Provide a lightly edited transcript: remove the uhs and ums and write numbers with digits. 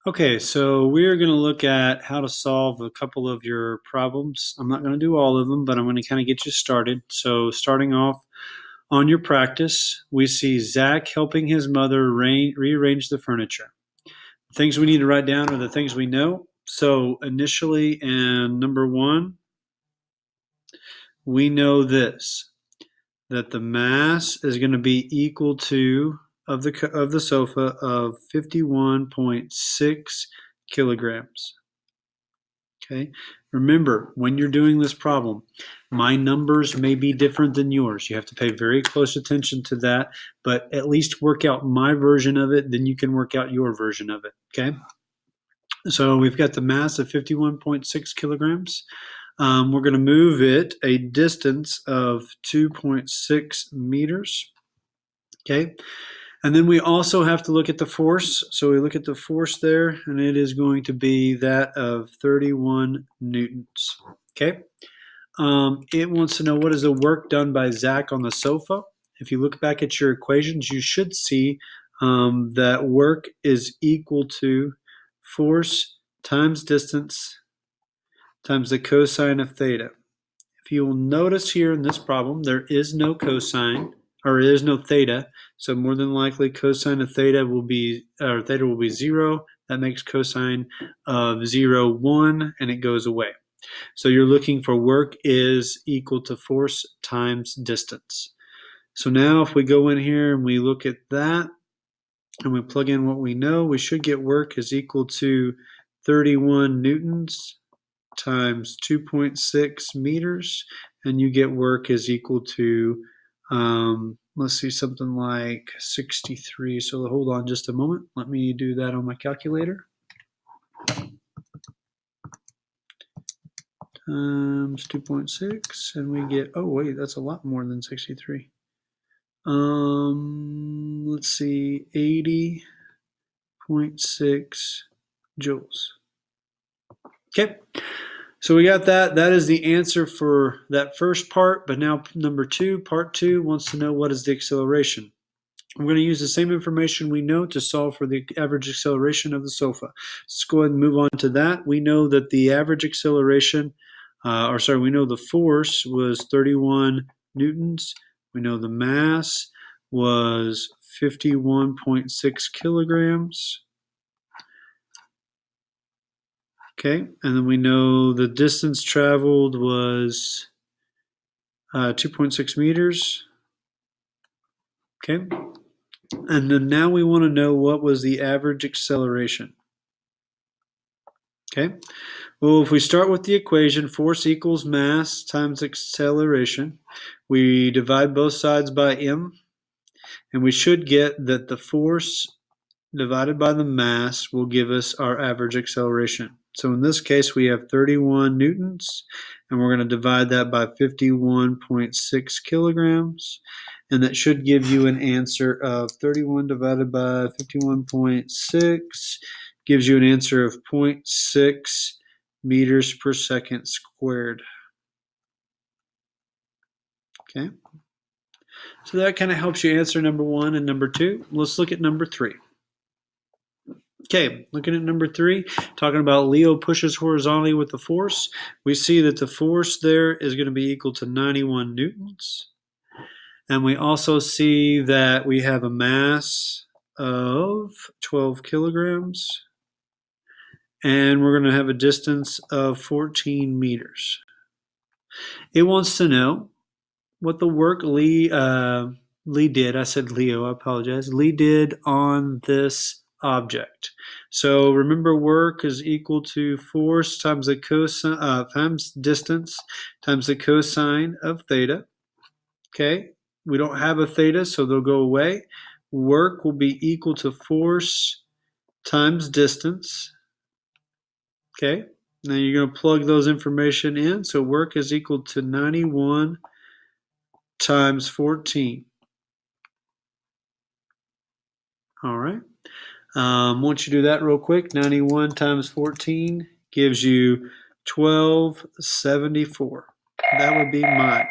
Okay, so we're going to look at how to solve a couple of your problems. I'm not going to do all of them, but I'm going to kind of get you started. So starting off on your practice, we see Zach helping his mother rearrange the furniture. Things we need to write down are the things we know. So initially in number one, we know this, that the mass is going to be equal to of the sofa of 51.6 kilograms. Okay. Remember, when you're doing this problem, my numbers may be different than yours. You have to pay very close attention to that, but at least work out my version of it, then you can work out your version of it. Okay. So we've got the mass of 51.6 kilograms. We're going to move it a distance of 2.6 meters. Okay. And then we also have to look at the force. So we look at the force there, and it is going to be that of 31 newtons. Okay. It wants to know what is the work done by Zach on the sofa. If you look back at your equations, you should see that work is equal to force times distance times the cosine of theta. If you will notice here in this problem, there is no cosine, or there is no theta, so more than likely cosine of theta will be 0. That makes cosine of 0, 1, and it goes away. So you're looking for work is equal to force times distance. So now if we go in here and we look at that, and we plug in what we know, we should get work is equal to 31 newtons times 2.6 meters, and you get work is equal to, let's see, something like 63. So hold on just a moment. Let me do that on my calculator. Times 2.6, and we get, oh wait, that's a lot more than 63. Let's see, 80.6 joules. Okay. So we got that. That is the answer for that first part. But now number two, part two, wants to know what is the acceleration. We're going to use the same information we know to solve for the average acceleration of the sofa. Let's go ahead and move on to that. We know that the average acceleration, we know the force was 31 newtons. We know the mass was 51.6 kilograms. Okay, and then we know the distance traveled was 2.6 meters. Okay, and then now we want to know what was the average acceleration. Okay, well, if we start with the equation, force equals mass times acceleration, we divide both sides by m, and we should get that the force divided by the mass will give us our average acceleration. So in this case, we have 31 newtons, and we're going to divide that by 51.6 kilograms, and that should give you an answer of 31 divided by 51.6 gives you an answer of 0.6 meters per second squared. Okay, so that kind of helps you answer number one and number two. Let's look at number three. Okay, looking at number three, talking about Leo pushes horizontally with the force. We see that the force there is going to be equal to 91 newtons. And we also see that we have a mass of 12 kilograms. And we're going to have a distance of 14 meters. It wants to know what the work Lee did. I said Leo, I apologize. Lee did on this object. So remember, work is equal to force times the cosine times distance times the cosine of theta. Okay, we don't have a theta, so they'll go away. Work will be equal to force times distance. Okay, now you're going to plug those information in. So work is equal to 91 times 14. All right. Once you do that real quick, 91 times 14 gives you 1274. That would be mine.